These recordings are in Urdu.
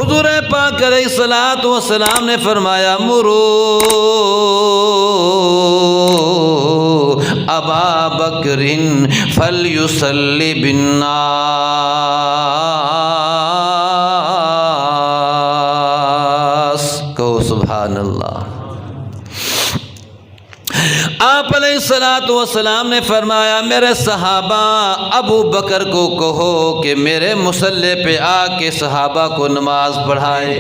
حضور پاک علیہ الصلوۃ والسلام نے فرمایا مرو ابا بکر فلیصلی بالناس، کہو سبحان اللہ۔ آپ علیہ الصلوۃ والسلام نے فرمایا میرے صحابہ ابو بکر کو کہو کہ میرے مصلی پہ آ کے صحابہ کو نماز پڑھائے،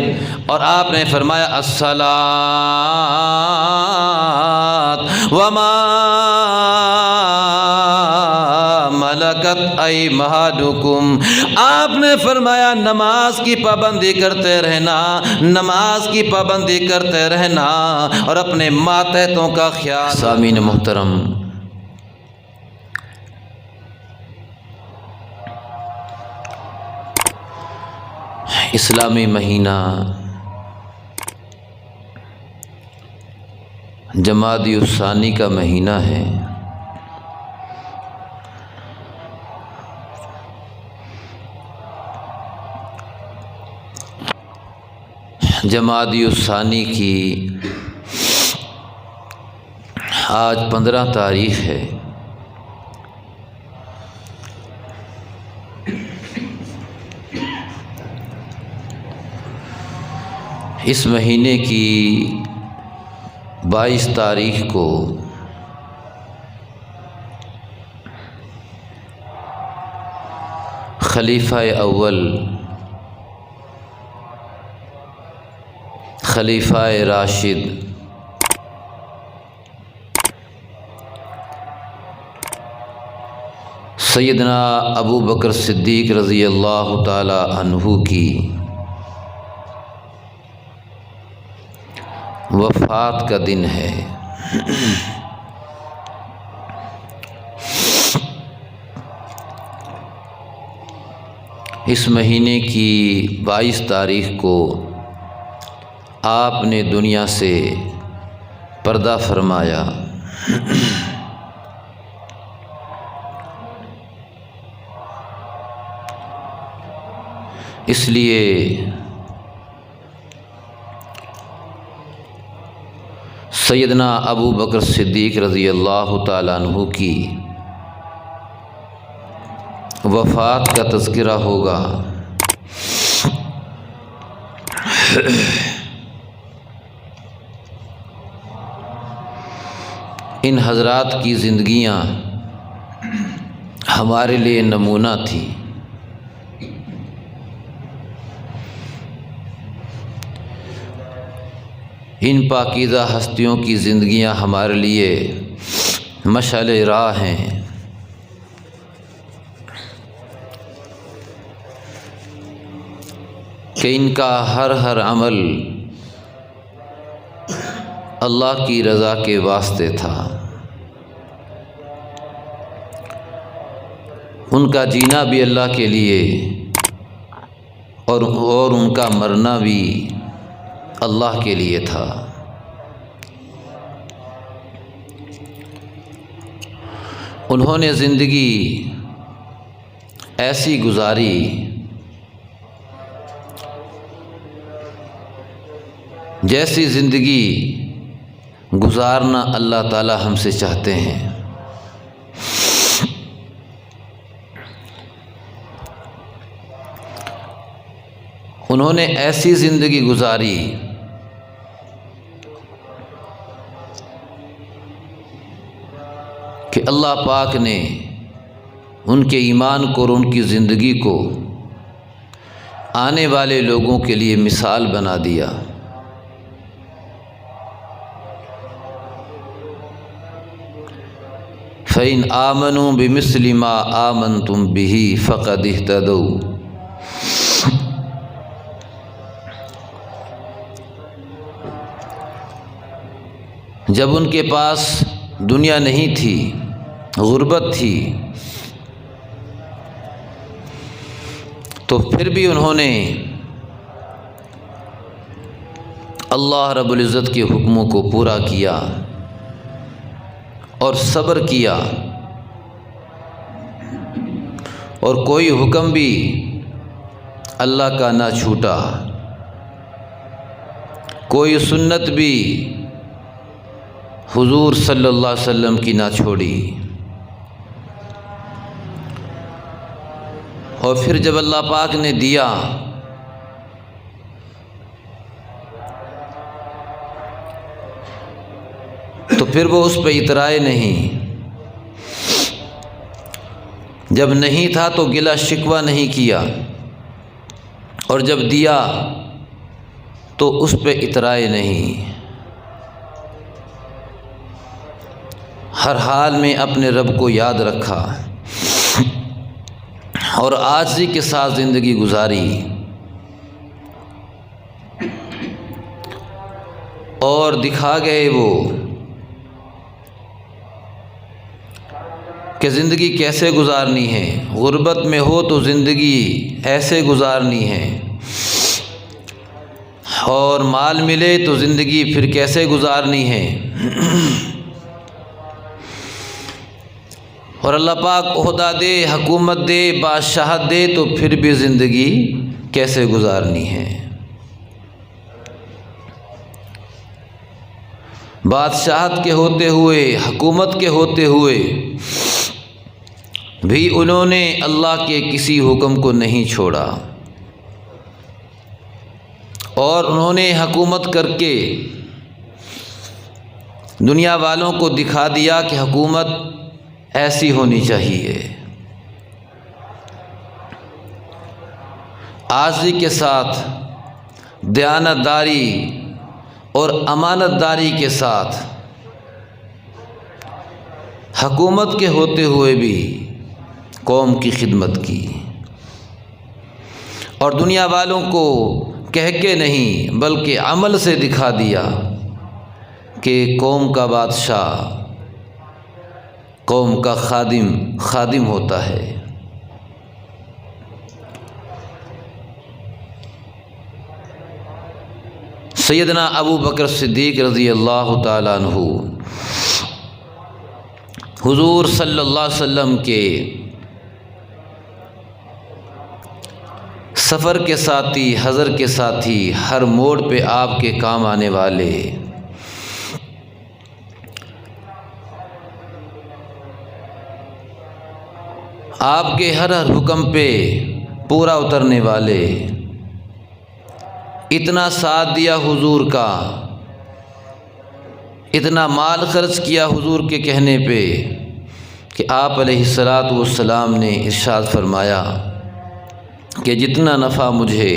اور آپ نے فرمایا الصلاۃ وما ملکت ایمانکم، آپ نے فرمایا نماز کی پابندی کرتے رہنا، نماز کی پابندی کرتے رہنا، اور اپنے ماتحتوں کا خیال۔ سامعین محترم، اسلامی مہینہ جمادی الثانی کا مہینہ ہے۔ جمادی الثانی کی آج 15 تاریخ ہے۔ اس مہینے کی 22 تاریخ کو خلیفہ اول خلیفہ راشد سیدنا ابو بکر صدیق رضی اللہ تعالی عنہ کی وفات کا دن ہے۔ اس مہینے کی 22 تاریخ کو آپ نے دنیا سے پردہ فرمایا۔ اس لیے سیدنا ابو بکر صدیق رضی اللہ تعالیٰ عنہ کی وفات کا تذکرہ ہوگا۔ ان حضرات کی زندگیاں ہمارے لیے نمونہ تھی۔ ان پاکیزہ ہستیوں کی زندگیاں ہمارے لیے مشعل راہ ہیں۔ کہ ان کا ہر عمل اللہ کی رضا کے واسطے تھا، ان کا جینا بھی اللہ کے لیے اور ان کا مرنا بھی اللہ کے لیے تھا۔ انہوں نے زندگی ایسی گزاری جیسی زندگی گزارنا اللہ تعالی ہم سے چاہتے ہیں۔ انہوں نے ایسی زندگی گزاری کہ اللہ پاک نے ان کے ایمان کو اور ان کی زندگی کو آنے والے لوگوں کے لیے مثال بنا دیا۔ فَإِنْ آمَنُوا بِمِثْلِ مَا آمَنْتُمْ بِهِ فَقَدِ اهْتَدَوْا، جب ان کے پاس دنیا نہیں تھی، غربت تھی، تو پھر بھی انہوں نے اللہ رب العزت کے حکموں کو پورا کیا اور صبر کیا، اور کوئی حکم بھی اللہ کا نہ چھوٹا، کوئی سنت بھی حضور صلی اللہ علیہ وسلم کی نہ چھوڑی۔ اور پھر جب اللہ پاک نے دیا تو پھر وہ اس پہ اترائے نہیں، جب نہیں تھا تو گلہ شکوہ نہیں کیا، اور جب دیا تو اس پہ اترائے نہیں، ہر حال میں اپنے رب کو یاد رکھا اور عاجزی کے ساتھ زندگی گزاری، اور دکھا گئے وہ کہ زندگی کیسے گزارنی ہے، غربت میں ہو تو زندگی ایسے گزارنی ہے، اور مال ملے تو زندگی پھر کیسے گزارنی ہے، اور اللہ پاک عہدہ دے، حکومت دے، بادشاہت دے تو پھر بھی زندگی کیسے گزارنی ہے۔ بادشاہت کے ہوتے ہوئے، حکومت کے ہوتے ہوئے بھی انہوں نے اللہ کے کسی حکم کو نہیں چھوڑا، اور انہوں نے حکومت کر کے دنیا والوں کو دکھا دیا کہ حکومت ایسی ہونی چاہیے۔ عاجزی کے ساتھ، دیانتداری اور امانت داری کے ساتھ حکومت کے ہوتے ہوئے بھی قوم کی خدمت کی، اور دنیا والوں کو کہہ کے نہیں بلکہ عمل سے دکھا دیا کہ قوم کا بادشاہ قوم کا خادم ہوتا ہے۔ سیدنا ابو بکر صدیق رضی اللہ تعالیٰ عنہ حضور صلی اللہ علیہ وسلم کے سفر کے ساتھی، حضر کے ساتھی، ہر موڑ پہ آپ کے کام آنے والے، آپ کے ہر حکم پہ پورا اترنے والے، اتنا ساتھ دیا حضور کا، اتنا مال خرچ کیا حضور کے کہنے پہ کہ آپ علیہ الصلاۃ والسلام نے ارشاد فرمایا کہ جتنا نفع مجھے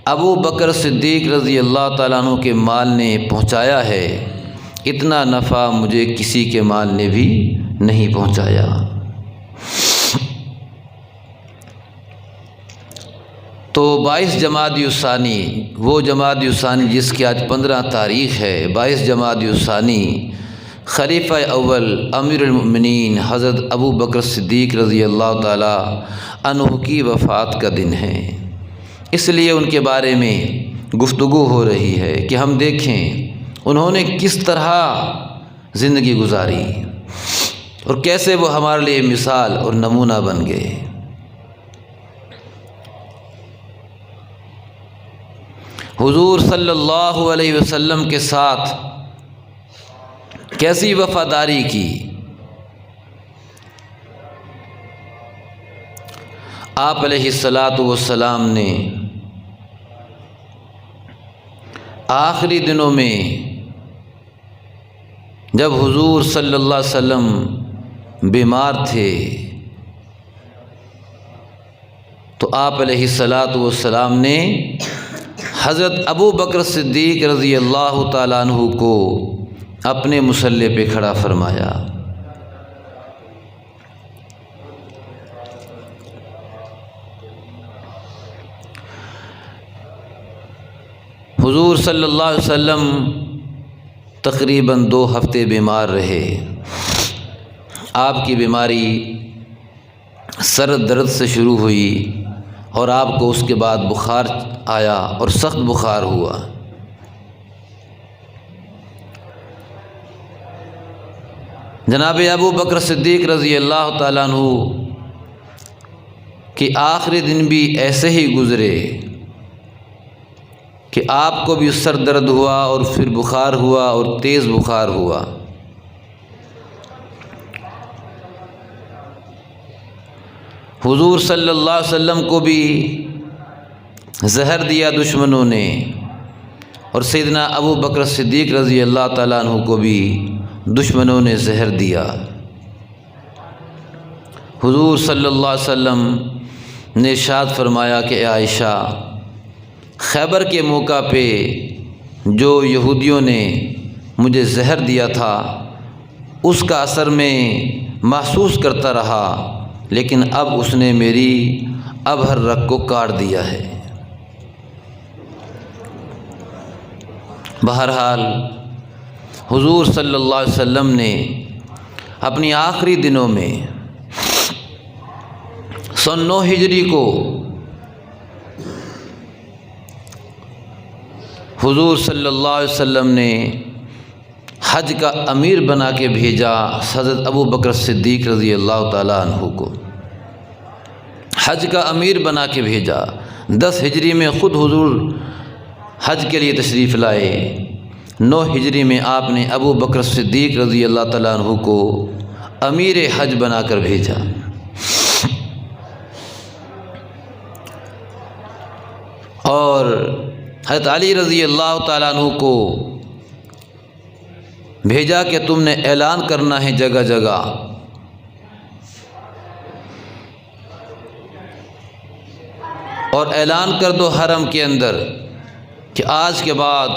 ابو بکر صدیق رضی اللہ تعالیٰ عنہ کے مال نے پہنچایا ہے، اتنا نفع مجھے کسی کے مال نے بھی نہیں پہنچایا۔ تو 22 جمادی الثانی، وہ جمادی الثانی جس کی آج 15 تاریخ ہے، 22 جمادی الثانی خلیفہ اول امیر المؤمنین حضرت ابو بکر صدیق رضی اللہ تعالی عنہ کی وفات کا دن ہے، اس لیے ان کے بارے میں گفتگو ہو رہی ہے کہ ہم دیکھیں انہوں نے کس طرح زندگی گزاری اور کیسے وہ ہمارے لیے مثال اور نمونہ بن گئے۔ حضور صلی اللہ علیہ وسلم کے ساتھ کیسی وفاداری کی، آپ علیہ الصلاۃ والسلام نے آخری دنوں میں جب حضور صلی اللہ علیہ وسلم بیمار تھے تو آپ علیہ الصلاۃ والسلام نے حضرت ابو بکر صدیق رضی اللہ تعالیٰ عنہ کو اپنے مصلی پہ کھڑا فرمایا۔ حضور صلی اللہ علیہ وسلم تقریباً 2 ہفتے بیمار رہے۔ آپ کی بیماری سر درد سے شروع ہوئی اور آپ کو اس کے بعد بخار آیا اور سخت بخار ہوا۔ جناب ابو بکر صدیق رضی اللہ تعالیٰ عنہ کہ آخری دن بھی ایسے ہی گزرے کہ آپ کو بھی سر درد ہوا اور پھر بخار ہوا اور تیز بخار ہوا۔ حضور صلی اللہ علیہ وسلم کو بھی زہر دیا دشمنوں نے، اور سیدنا ابو بکر صدیق رضی اللہ تعالیٰ عنہ کو بھی دشمنوں نے زہر دیا۔ حضور صلی اللہ علیہ وسلم نے ارشاد فرمایا کہ اے عائشہ، خیبر کے موقع پہ جو یہودیوں نے مجھے زہر دیا تھا اس کا اثر میں محسوس کرتا رہا، لیکن اب اس نے میری ابہر رگ کو کاٹ دیا ہے۔ بہرحال حضور صلی اللہ علیہ وسلم نے اپنی آخری دنوں میں سن 9 ہجری کو حضور صلی اللہ علیہ وسلم نے حج کا امیر بنا کے بھیجا حضرت ابو بکر صدیق رضی اللہ تعالیٰ عنہ کو، حج کا امیر بنا کے بھیجا۔ 10 ہجری میں خود حضور حج کے لیے تشریف لائے، 9 ہجری میں آپ نے ابو بکر صدیق رضی اللہ تعالیٰ عنہ کو امیر حج بنا کر بھیجا۔ اور حضرت علی رضی اللہ تعالیٰ عنہ کو بھیجا کہ تم نے اعلان کرنا ہے جگہ جگہ، اور اعلان کر دو حرم کے اندر کہ آج کے بعد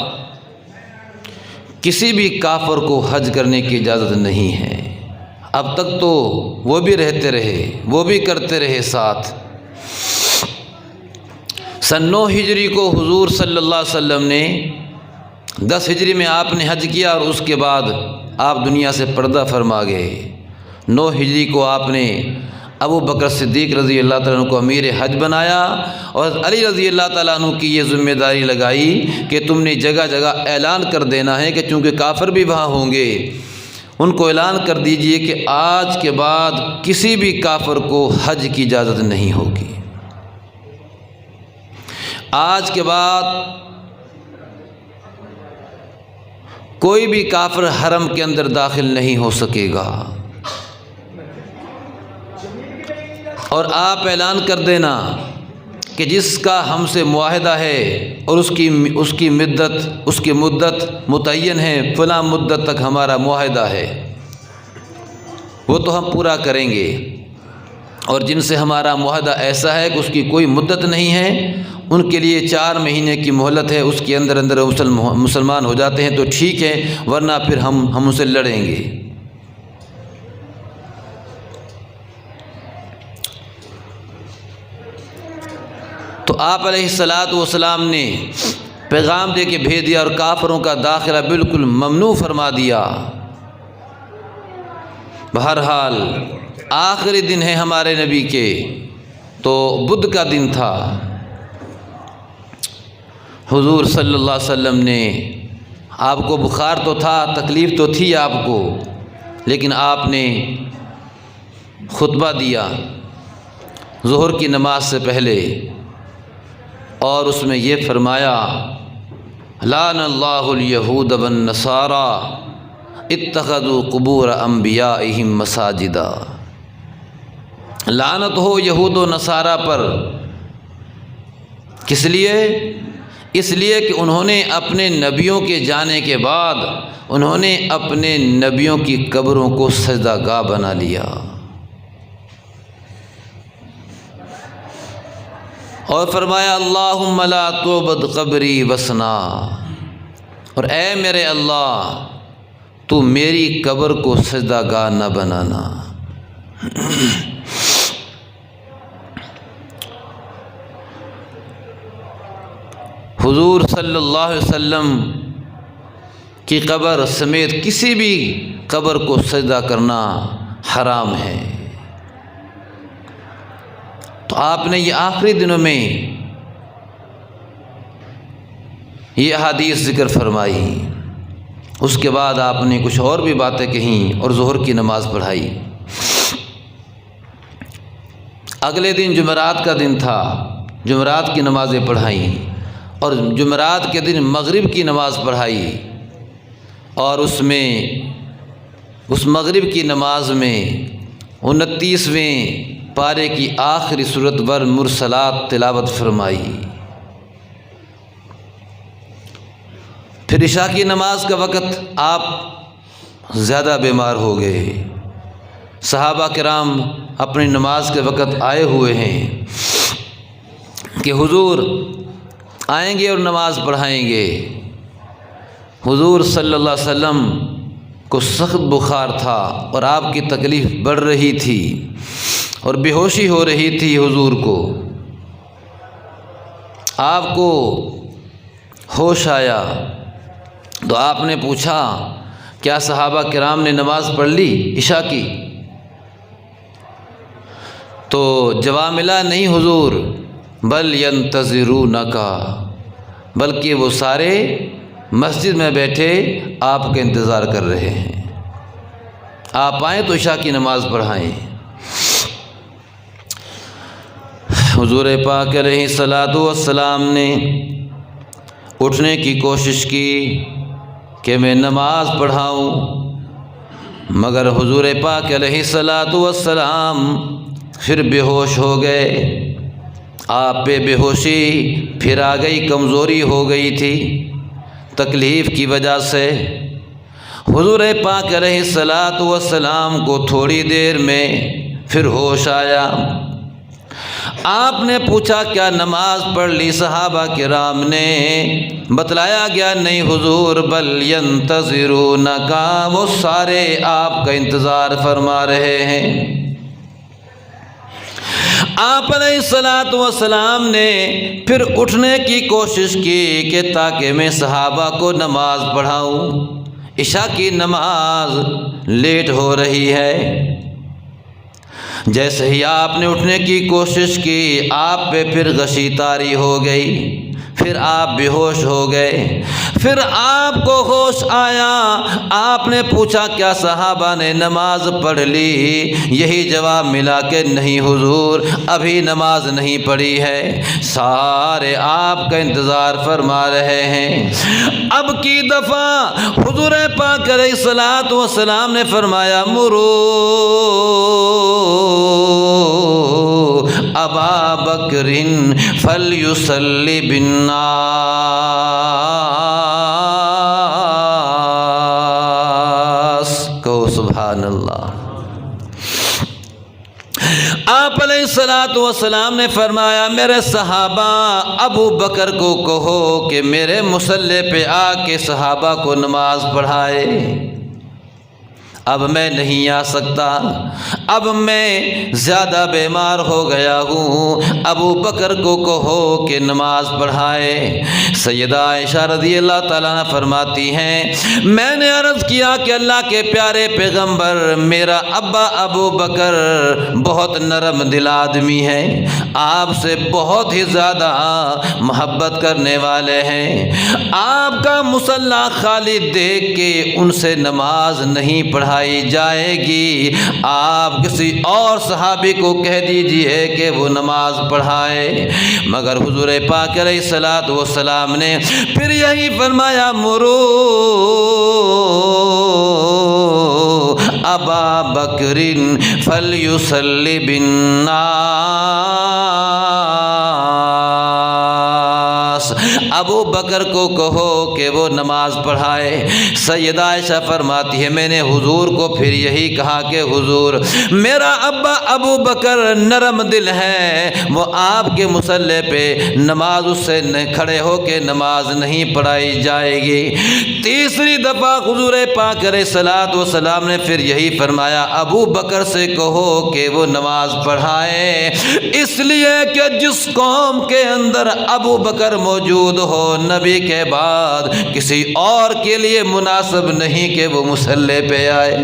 کسی بھی کافر کو حج کرنے کی اجازت نہیں ہے۔ اب تک تو وہ بھی رہتے رہے، وہ بھی کرتے رہے ساتھ۔ سن 9 ہجری کو حضور صلی اللہ علیہ وسلم نے 10 ہجری میں آپ نے حج کیا، اور اس کے بعد آپ دنیا سے پردہ فرما گئے۔ 9 ہجری کو آپ نے ابو بکر صدیق رضی اللہ تعالیٰ عنہ کو امیر حج بنایا، اور علی رضی اللہ تعالیٰ عنہ کی یہ ذمہ داری لگائی کہ تم نے جگہ جگہ اعلان کر دینا ہے کہ چونکہ کافر بھی وہاں ہوں گے، ان کو اعلان کر دیجئے کہ آج کے بعد کسی بھی کافر کو حج کی اجازت نہیں ہوگی۔ آج کے بعد کوئی بھی کافر حرم کے اندر داخل نہیں ہو سکے گا، اور آپ اعلان کر دینا کہ جس کا ہم سے معاہدہ ہے اور اس کی مدت متعین ہے، فلاں مدت تک ہمارا معاہدہ ہے، وہ تو ہم پورا کریں گے، اور جن سے ہمارا معاہدہ ایسا ہے کہ اس کی کوئی مدت نہیں ہے، ان کے لیے 4 مہینے کی مہلت ہے، اس کے اندر اندر مسلمان ہو جاتے ہیں تو ٹھیک ہے، ورنہ پھر ہم ان سے لڑیں گے۔ تو آپ علیہ السلام نے پیغام دے کے بھیج دیا، اور کافروں کا داخلہ بالکل ممنوع فرما دیا۔ بہرحال آخری دن ہے ہمارے نبی کے، تو بدھ کا دن تھا۔ حضور صلی اللہ علیہ وسلم نے، آپ کو بخار تو تھا، تکلیف تو تھی آپ کو، لیکن آپ نے خطبہ دیا ظہر کی نماز سے پہلے، اور اس میں یہ فرمایا: لعن اللہ الیہود والنصارى اتخذوا قبور انبیائہم مساجدا۔ لعنت ہو یہود و نصارہ پر، کس لیے؟ اس لیے کہ انہوں نے اپنے نبیوں کے جانے کے بعد انہوں نے اپنے نبیوں کی قبروں کو سجدہ گاہ بنا لیا، اور فرمایا: اللہم لا تعبد قبری وثنا، اور اے میرے اللہ تو میری قبر کو سجدہ گاہ نہ بنانا۔ حضور صلی اللہ علیہ وسلم کی قبر سمیت کسی بھی قبر کو سجدہ کرنا حرام ہے۔ تو آپ نے یہ آخری دنوں میں یہ احادیث ذکر فرمائی، اس کے بعد آپ نے کچھ اور بھی باتیں کہیں اور ظہر کی نماز پڑھائی۔ اگلے دن جمعرات کا دن تھا، جمعرات کی نمازیں پڑھائیں، اور جمعرات کے دن مغرب کی نماز پڑھائی، اور اس مغرب کی نماز میں 29ویں پارے کی آخری سورت والمرسلات تلاوت فرمائی۔ پھر عشاء کی نماز کا وقت آپ زیادہ بیمار ہو گئے، صحابہ کرام اپنی نماز کے وقت آئے ہوئے ہیں کہ حضور آئیں گے اور نماز پڑھائیں گے۔ حضور صلی اللہ علیہ وسلم کو سخت بخار تھا اور آپ کی تکلیف بڑھ رہی تھی اور بے ہوشی ہو رہی تھی حضور کو۔ آپ کو ہوش آیا تو آپ نے پوچھا کیا صحابہ کرام نے نماز پڑھ لی عشاء کی؟ تو جواب ملا نہیں حضور، بل ینتظرونک، بلکہ وہ سارے مسجد میں بیٹھے آپ کا انتظار کر رہے ہیں، آپ آئیں تو عشاء کی نماز پڑھائیں۔ حضور پاک علیہ الصلاۃ والسلام نے اٹھنے کی کوشش کی کہ میں نماز پڑھاؤں، مگر حضور پاک علیہ الصلاۃ والسلام پھر بے ہوش ہو گئے۔ آپ پہ بے ہوشی پھر آ گئی، کمزوری ہو گئی تھی تکلیف کی وجہ سے۔ حضور پاک علیہ الصلاۃ والسلام کو تھوڑی دیر میں پھر ہوش آیا۔ آپ نے پوچھا کیا نماز پڑھ لی؟ صحابہ کرام نے بتلایا گیا نہیں حضور، بل ینتظرونک، وہ سارے آپ کا انتظار فرما رہے ہیں۔ آپ علیہ الصلاۃ والسلام نے پھر اٹھنے کی کوشش کی کہ تاکہ میں صحابہ کو نماز پڑھاؤں، عشاء کی نماز لیٹ ہو رہی ہے۔ جیسے ہی آپ نے اٹھنے کی کوشش کی، آپ پہ پھر غشی طاری ہو گئی، پھر آپ بے ہوش ہو گئے۔ پھر آپ کو ہوش آیا، آپ نے پوچھا کیا صحابہ نے نماز پڑھ لی؟ یہی جواب ملا کہ نہیں حضور، ابھی نماز نہیں پڑھی ہے، سارے آپ کا انتظار فرما رہے ہیں۔ اب کی دفعہ حضور پاک علیہ الصلاۃ والسلام نے فرمایا مرو ابا بکر فلیصلی بالناس، کہو سبحان اللہ۔ آپ علیہ الصلاۃ والسلام نے فرمایا میرے صحابہ ابو بکر کو کہو کہ میرے مصلی پہ آ کے صحابہ کو نماز پڑھائے، اب میں نہیں آ سکتا، اب میں زیادہ بیمار ہو گیا ہوں، ابو بکر کو کہو کہ نماز پڑھائے۔ سیدہ عائشہ رضی اللہ تعالیٰ عنہ فرماتی ہیں میں نے عرض کیا کہ اللہ کے پیارے پیغمبر، میرا ابا ابو بکر بہت نرم دل آدمی ہے، آپ سے بہت ہی زیادہ محبت کرنے والے ہیں، آپ کا مصلی خالی دیکھ کے ان سے نماز نہیں پڑھائی جائے گی، آپ کسی اور صحابی کو کہہ دیجئے کہ وہ نماز پڑھائے۔ مگر حضور پاک علیہ الصلاۃ والسلام نے پھر یہی فرمایا مرو ابا بکر فلیصلی بالناس، ابو بکر کو کہو کہ وہ نماز پڑھائے۔ سیدہ عائشہ فرماتی ہے میں نے حضور کو پھر یہی کہا کہ حضور میرا ابا ابو بکر نرم دل ہے، وہ آپ کے مصلی پہ نماز اس سے کھڑے ہو کے نماز نہیں پڑھائی جائے گی۔ تیسری دفعہ حضور پاک علیہ الصلاۃ والسلام نے پھر یہی فرمایا ابو بکر سے کہو کہ وہ نماز پڑھائے، اس لیے کہ جس قوم کے اندر ابو بکر موجود ہو نبی کے بعد کسی اور کے لیے مناسب نہیں کہ وہ مصلی پہ آئے،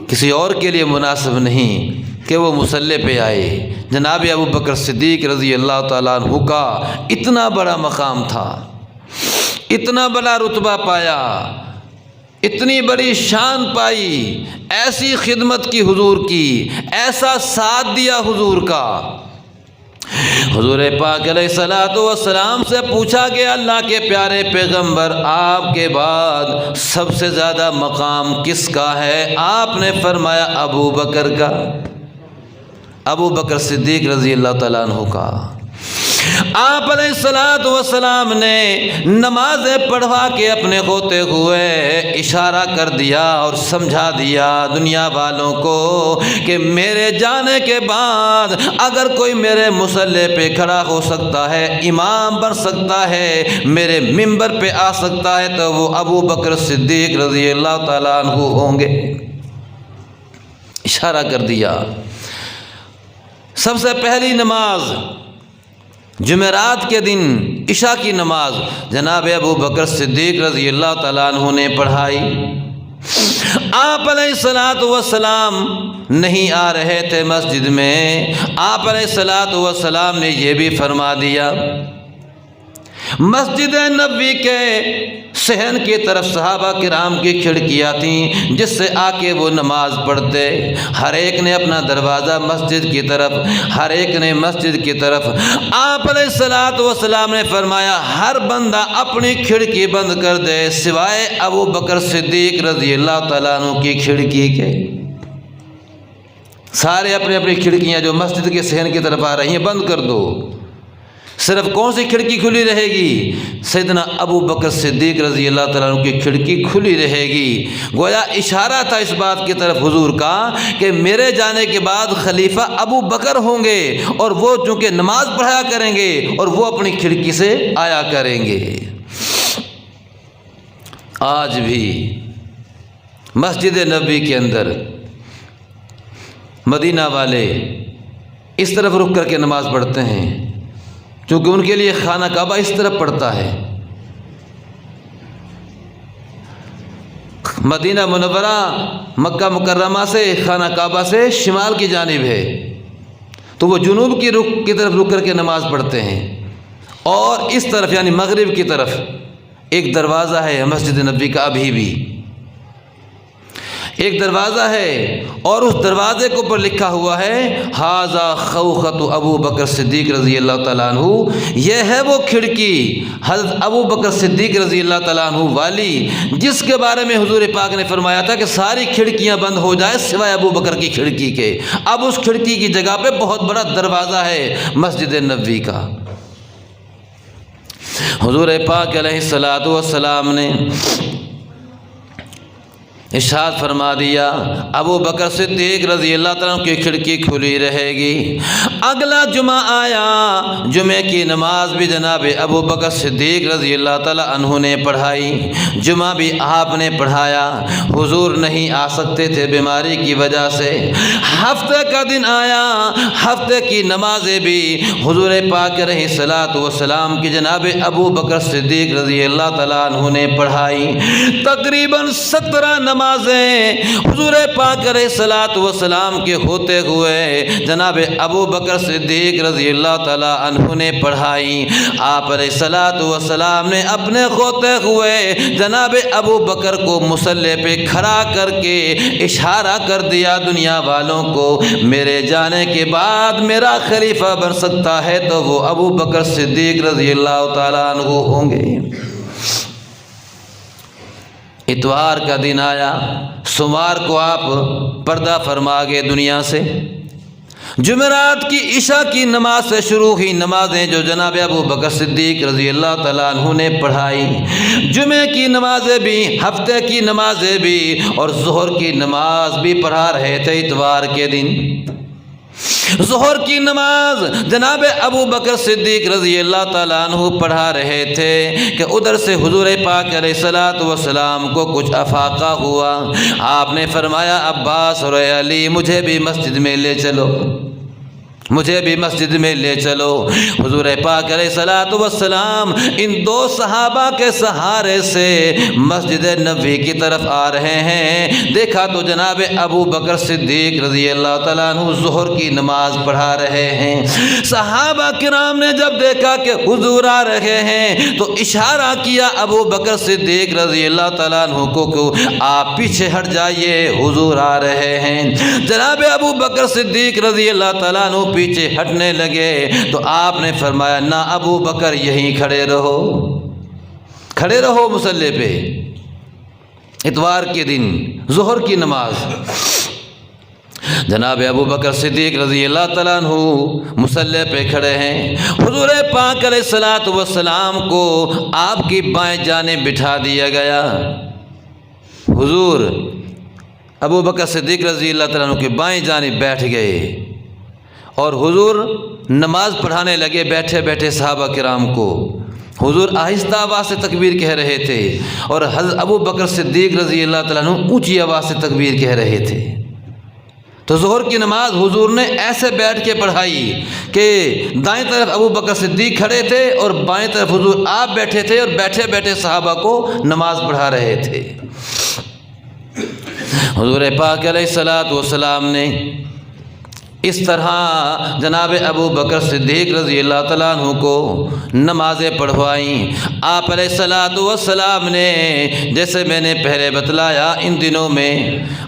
کسی اور کے لیے مناسب نہیں کہ وہ مصلی پہ آئے۔ جناب ابو بکر صدیق رضی اللہ تعالیٰ عنہ کا اتنا بڑا مقام تھا، اتنا بڑا رتبہ پایا، اتنی بڑی شان پائی، ایسی خدمت کی حضور کی، ایسا ساتھ دیا حضور کا۔ حضور پاک علیہ الصلوۃ والسلام سے پوچھا گیا اللہ کے پیارے پیغمبر آپ کے بعد سب سے زیادہ مقام کس کا ہے؟ آپ نے فرمایا ابو بکر کا، ابو بکر صدیق رضی اللہ تعالیٰ عنہ کا۔ آپ علیہ الصلوۃ والسلام نے نمازیں پڑھوا کے اپنے ہوتے ہوئے اشارہ کر دیا اور سمجھا دیا دنیا والوں کو کہ میرے جانے کے بعد اگر کوئی میرے مصلی پہ کھڑا ہو سکتا ہے، امام بن سکتا ہے، میرے منبر پہ آ سکتا ہے تو وہ ابو بکر صدیق رضی اللہ تعالیٰ عنہ ہوں گے۔ اشارہ کر دیا۔ سب سے پہلی نماز جمعرات کے دن عشاء کی نماز جناب ابو بکر صدیق رضی اللہ تعالیٰ عنہ نے پڑھائی۔ آپ علیہ الصلوۃ والسلام نہیں آ رہے تھے مسجد میں، آپ علیہ الصلوۃ والسلام نے یہ بھی فرما دیا۔ مسجد نبوی کے صحن کی طرف صحابہ کرام کی کھڑکیاں تھیں جس سے آ کے وہ نماز پڑھتے، ہر ایک نے اپنا دروازہ مسجد کی طرف، ہر ایک نے مسجد کی طرف۔ آپ علیہ الصلوۃ والسلام نے فرمایا ہر بندہ اپنی کھڑکی بند کر دے سوائے ابو بکر صدیق رضی اللہ تعالیٰ عنہ کی کھڑکی کے۔ سارے اپنی اپنی کھڑکیاں جو مسجد کے صحن کی طرف آ رہی ہیں بند کر دو۔ صرف کون سی کھڑکی کھلی رہے گی؟ سیدنا ابو بکر صدیق رضی اللہ تعالیٰ عنہ کی کھڑکی کھلی رہے گی۔ گویا اشارہ تھا اس بات کی طرف حضور کا کہ میرے جانے کے بعد خلیفہ ابو بکر ہوں گے اور وہ چونکہ نماز پڑھایا کریں گے اور وہ اپنی کھڑکی سے آیا کریں گے۔ آج بھی مسجد نبوی کے اندر مدینہ والے اس طرف رک کر کے نماز پڑھتے ہیں کیونکہ ان کے لیے خانہ کعبہ اس طرف پڑتا ہے۔ مدینہ منورہ مکہ مکرمہ سے خانہ کعبہ سے شمال کی جانب ہے تو وہ جنوب کی طرف رک کر کے نماز پڑھتے ہیں، اور اس طرف یعنی مغرب کی طرف ایک دروازہ ہے مسجد نبوی کا، ابھی بھی ایک دروازہ ہے اور اس دروازے کے اوپر لکھا ہوا ہے ھذا خوخۃ ابو بکر صدیق رضی اللہ تعالیٰ عنہ، یہ ہے وہ کھڑکی حضرت ابو بکر صدیق رضی اللہ تعالیٰ عنہ والی جس کے بارے میں حضور پاک نے فرمایا تھا کہ ساری کھڑکیاں بند ہو جائے سوائے ابو بکر کی کھڑکی کے۔ اب اس کھڑکی کی جگہ پہ بہت بڑا دروازہ ہے مسجد نبوی کا۔ حضور پاک علیہ الصلوۃ والسلام نے ارشاد فرما دیا ابو بکر صدیق رضی اللہ تعالیٰ عنہ کی کھڑکی کھلی رہے گی۔ اگلا جمعہ آیا، جمعے کی نماز بھی جناب ابو بکر صدیق رضی اللہ تعالیٰ عنہ نے پڑھائی، جمعہ بھی آپ نے پڑھایا۔ حضور نہیں آ سکتے تھے بیماری کی وجہ سے۔ ہفتے کا دن آیا، ہفتے کی نمازیں بھی حضور پاک علیہ الصلوۃ والسلام کی جناب ابو بکر صدیق رضی اللہ تعالیٰ عنہ نے پڑھائی۔ تقریباً 17 نمازیں حضور پاک علیہ الصلوۃ والسلام کے ہوتے ہوئے جناب ابو بکر صدیق رضی اللہ تعالیٰ عنہ نے پڑھائی۔ آپ علیہ الصلوۃ والسلام نے اپنے ہوتے ہوئے جناب ابو بکر کو مصلی پہ کھڑا کر کے اشارہ کر دیا دنیا والوں کو میرے جانے کے بعد میرا خلیفہ بن سکتا ہے تو وہ ابو بکر صدیق رضی اللہ تعالیٰ عنہ ہوں گے۔ اتوار کا دن آیا، سوموار کو آپ پردہ فرما گئے دنیا سے۔ جمعرات کی عشاء کی نماز سے شروع ہوئی نمازیں جو جناب ابو بکر صدیق رضی اللہ تعالیٰ عنہ نے پڑھائی، جمعے کی نمازیں بھی، ہفتے کی نمازیں بھی اور ظہر کی نماز بھی پڑھا رہے تھے اتوار کے دن۔ ظہر کی نماز جناب ابو بکر صدیق رضی اللہ تعالیٰ عنہ پڑھا رہے تھے کہ ادھر سے حضور پاک علیہ الصلوۃ والسلام کو کچھ افاقہ ہوا۔ آپ نے فرمایا عباس اور علی مجھے بھی مسجد میں لے چلو، مجھے بھی مسجد میں لے چلو۔ حضور پاک علیہ الصلوۃ والسلام ان دو صحابہ کے سہارے سے مسجد نبوی کی طرف آ رہے ہیں۔ دیکھا تو جناب ابو بکر صدیق رضی اللہ تعالیٰ عنہ ظہر کی نماز پڑھا رہے ہیں۔ صحابہ کرام نے جب دیکھا کہ حضور آ رہے ہیں تو اشارہ کیا ابو بکر صدیق رضی اللہ تعالیٰ عنہ کو آپ پیچھے ہٹ جائیے، حضور آ رہے ہیں۔ جناب ابو بکر صدیق رضی اللہ تعالیٰ عنہ پیچھے ہٹنے لگے تو آپ نے فرمایا نہ ابو بکر یہیں کھڑے رہو مصلی پہ۔ اتوار کے دن ظہر کی نماز، جناب ابو بکر صدیق رضی اللہ تعالیٰ عنہ مصلی پہ کھڑے ہیں۔ حضور پاک علیہ الصلوۃ والسلام کو آپ کی بائیں جانب بٹھا دیا گیا۔ حضور ابو بکر صدیق رضی اللہ تعالیٰ عنہ کے بائیں جانب بیٹھ گئے اور حضور نماز پڑھانے لگے بیٹھے بیٹھے صحابہ کرام کو۔ حضور آہستہ آواز سے تکبیر کہہ رہے تھے اور حضرت ابو بکر صدیق رضی اللہ تعالیٰ عنہ اونچی آواز سے تکبیر کہہ رہے تھے۔ تو ظہر کی نماز حضور نے ایسے بیٹھ کے پڑھائی کہ دائیں طرف ابو بکر صدیق کھڑے تھے اور بائیں طرف حضور آپ بیٹھے تھے اور بیٹھے بیٹھے صحابہ کو نماز پڑھا رہے تھے۔ حضور پاک علیہ الصلوۃ والسلام نے اس طرح جناب ابو بکر صدیق رضی اللہ تعالیٰ عنہ کو نمازیں پڑھوائیں۔ آپ علیہ الصلوۃ والسلام نے جیسے میں نے پہلے بتلایا ان دنوں میں،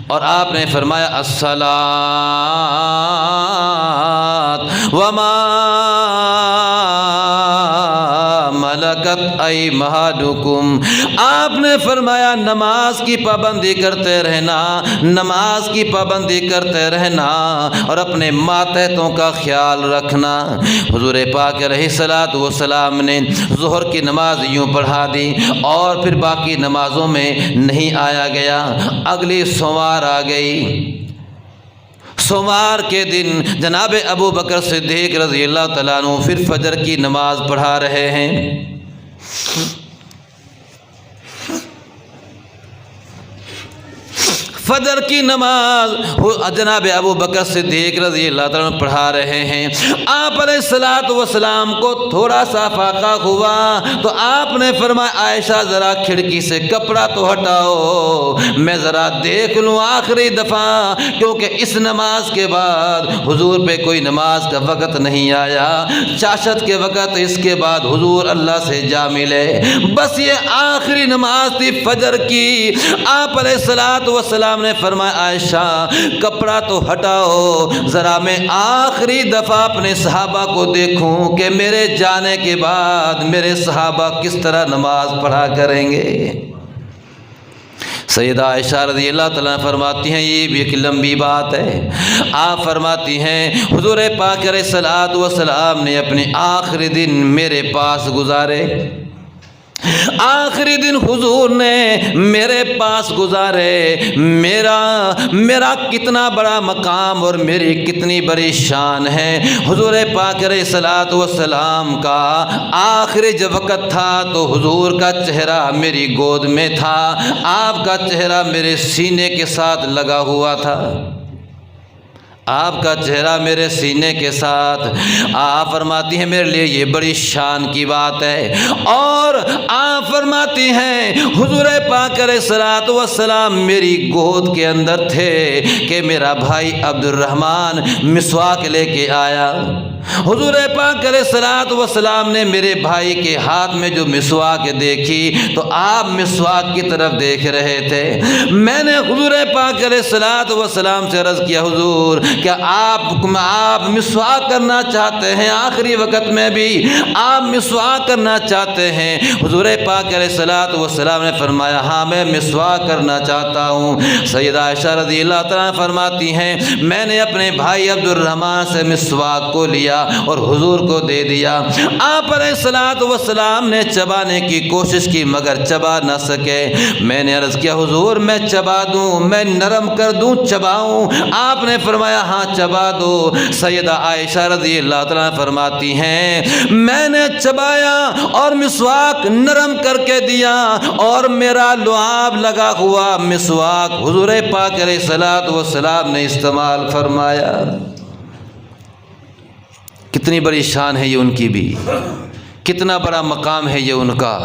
اور آپ نے فرمایا الصلاۃ وما ملکت ایمانکم، آپ نے فرمایا نماز کی پابندی کرتے رہنا، نماز کی پابندی کرتے رہنا اور اپنے ماتحتوں کا خیال رکھنا۔ حضور پاک علیہ الصلوۃ والسلام نے ظہر کی نماز یوں پڑھا دی اور پھر باقی نمازوں میں نہیں آیا گیا۔ اگلی سوموار آ گئی، سوموار کے دن جناب ابو بکر صدیق رضی اللہ تعالیٰ عنہ پھر فجر کی نماز پڑھا رہے ہیں۔ فجر کی نماز جناب ابو بکر صدیق رضی اللہ تعالیٰ عنہ پڑھا رہے ہیں۔ آپ علیہ الصلوۃ والسلام کو تھوڑا سا فاقہ ہوا تو آپ نے فرمایا عائشہ ذرا کھڑکی سے کپڑا تو ہٹاؤ، میں ذرا دیکھ لوں آخری دفعہ، کیونکہ اس نماز کے بعد حضور پہ کوئی نماز کا وقت نہیں آیا، چاشت کے وقت اس کے بعد حضور اللہ سے جا ملے، بس یہ آخری نماز تھی فجر کی۔ آپ علیہ الصلوۃ والسلام نے فرمایا عائشہ کپڑا تو ہٹاؤ، ذرا میں آخری دفعہ اپنے صحابہ کو دیکھوں کہ میرے جانے کے بعد میرے صحابہ کس طرح نماز پڑھا کریں گے۔ سیدہ عائشہ رضی اللہ تعالیٰ فرماتی ہیں یہ بھی ایک لمبی بات ہے۔ آپ فرماتی ہیں حضور پاک علیہ الصلوۃ والسلام نے اپنے آخری دن میرے پاس گزارے، آخری دن حضور نے میرے پاس گزارے، میرا کتنا بڑا مقام اور میری کتنی بڑی شان ہے۔ حضور پاک علیہ الصلوۃ والسلام کا آخری جب وقت تھا تو حضور کا چہرہ میری گود میں تھا، آپ کا چہرہ میرے سینے کے ساتھ لگا ہوا تھا، آپ کا چہرہ میرے سینے کے ساتھ۔ آپ فرماتی ہیں میرے لیے یہ بڑی شان کی بات ہے، اور آپ فرماتی ہیں حضور پاک علیہ الصلوۃ والسلام میری گود کے اندر تھے کہ میرا بھائی عبد الرحمن مسواک لے کے آیا۔ حضور پاک علیہ الصلوۃ والسلام نے میرے بھائی کے ہاتھ میں جو مسواک دیکھی تو آپ مسواک کی طرف دیکھ رہے تھے۔ میں نے حضور پاک علیہ الصلوۃ والسلام سے عرض کیا حضور کیا آپ مسواک کرنا چاہتے ہیں؟ آخری وقت میں بھی آپ مسواک کرنا چاہتے ہیں؟ حضور پاک علیہ الصلوۃ والسلام نے فرمایا ہاں میں مسواک کرنا چاہتا ہوں۔ سیدہ عائشہ رضی اللہ تعالیٰ فرماتی ہیں میں نے اپنے بھائی عبد الرحمن سے مسواک کو لیا اور حضور کو دے دیا۔ آپ علیہ الصلوۃ والسلام نے چبانے کی کوشش کی مگر چبا نہ سکے۔ میں نے عرض کیا حضور میں چبا دوں، میں نرم کر دوں، چباؤں؟ آپ نے فرمایا ہاں چبا دو۔ سیدہ عائشہ رضی اللہ تعالیٰ فرماتی ہیں میں نے چبایا اور مسواک نرم کر کے دیا، اور میرا لعاب لگا ہوا مسواک حضور پاک علیہ الصلوۃ والسلام نے استعمال فرمایا۔ کتنی بڑی شان ہے یہ ان کی بھی، کتنا بڑا مقام ہے یہ ان کا۔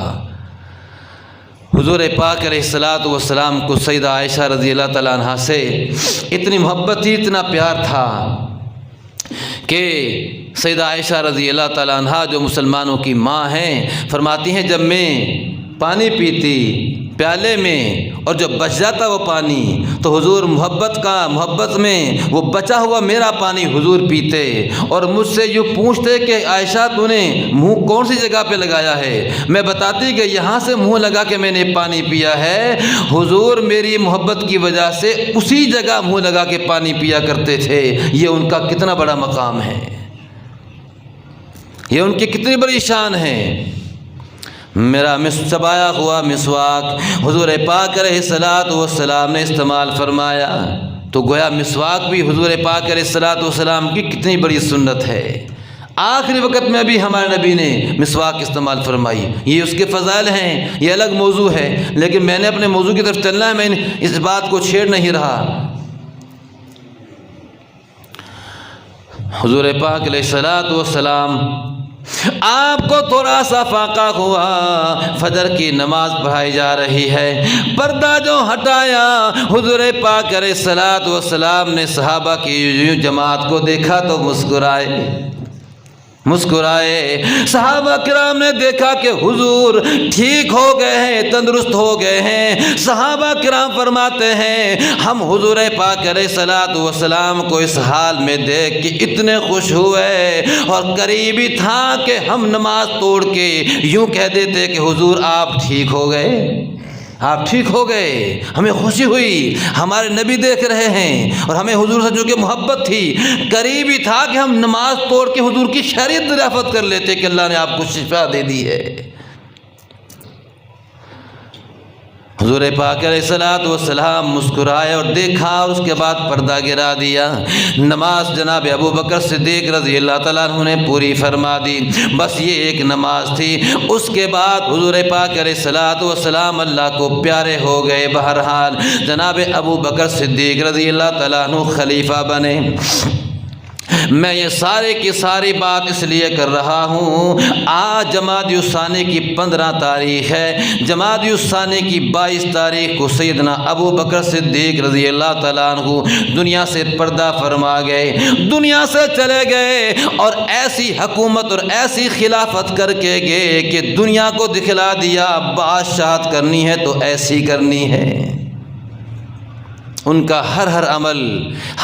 حضور پاک علیہ الصلوۃ والسلام کو سیدہ عائشہ رضی اللہ تعالیٰ عنہ سے اتنی محبت تھی، اتنا پیار تھا کہ سیدہ عائشہ رضی اللہ تعالیٰ عنہ جو مسلمانوں کی ماں ہیں فرماتی ہیں جب میں پانی پیتی پیالے میں اور جو بچ جاتا وہ پانی تو حضور محبت میں وہ بچا ہوا میرا پانی حضور پیتے اور مجھ سے یوں پوچھتے کہ عائشہ تو نے منہ کون سی جگہ پہ لگایا ہے؟ میں بتاتی کہ یہاں سے منہ لگا کے میں نے پانی پیا ہے۔ حضور میری محبت کی وجہ سے اسی جگہ منہ لگا کے پانی پیا کرتے تھے۔ یہ ان کا کتنا بڑا مقام ہے، یہ ان کی کتنی بڑی شان ہے۔ میرا چبایا ہوا مسواک حضور پاک علیہ الصلوۃ والسلام نے استعمال فرمایا، تو گویا مسواک بھی حضور پاک علیہ الصلوۃ والسلام کی کتنی بڑی سنت ہے۔ آخری وقت میں بھی ہمارے نبی نے مسواک استعمال فرمائی، یہ اس کے فضائل ہیں، یہ الگ موضوع ہے، لیکن میں نے اپنے موضوع کی طرف چلنا ہے، میں اس بات کو چھیڑ نہیں رہا۔ حضور پاک علیہ الصلوۃ والسلام آپ کو تھوڑا سا فاقہ ہوا، فجر کی نماز پڑھائی جا رہی ہے، پردہ جو ہٹایا حضور پاک علیہ الصلوۃ والسلام نے صحابہ کی جماعت کو دیکھا تو مسکرائے۔ صحابہ کرام نے دیکھا کہ حضور ٹھیک ہو گئے ہیں، تندرست ہو گئے ہیں۔ صحابہ کرام فرماتے ہیں ہم حضور پاک علیہ الصلوۃ والسلام کو اس حال میں دیکھ کے اتنے خوش ہوئے، اور قریب ہی تھا کہ ہم نماز توڑ کے یوں کہہ دیتے کہ حضور آپ ٹھیک ہو گئے، آپ ٹھیک ہو گئے۔ ہمیں خوشی ہوئی، ہمارے نبی دیکھ رہے ہیں، اور ہمیں حضور سے جو کہ محبت تھی، قریب ہی تھا کہ ہم نماز توڑ کے حضور کی خیریت دریافت کر لیتے کہ اللہ نے آپ کو شفا دے دی ہے۔ حضور پاک علیہ الصلوۃ والسلام مسکرائے اور دیکھا، اور اس کے بعد پردہ گرا دیا۔ نماز جناب ابو بکر صدیق رضی اللہ تعالیٰ عنہ نے پوری فرما دی۔ بس یہ ایک نماز تھی، اس کے بعد حضور پاک علیہ الصلوۃ والسلام اللہ کو پیارے ہو گئے۔ بہرحال جناب ابو بکر صدیق رضی اللہ تعالیٰ عنہ خلیفہ بنے۔ میں یہ سارے کی ساری بات اس لیے کر رہا ہوں، آج جمادی الثانی کی 15 تاریخ ہے، جمادی الثانی کی 22 تاریخ کو سیدنا ابو بکر صدیق رضی اللہ تعالیٰ عنہ دنیا سے پردہ فرما گئے، دنیا سے چلے گئے، اور ایسی حکومت اور ایسی خلافت کر کے گئے کہ دنیا کو دکھلا دیا بادشاہت کرنی ہے تو ایسی کرنی ہے۔ ان کا ہر عمل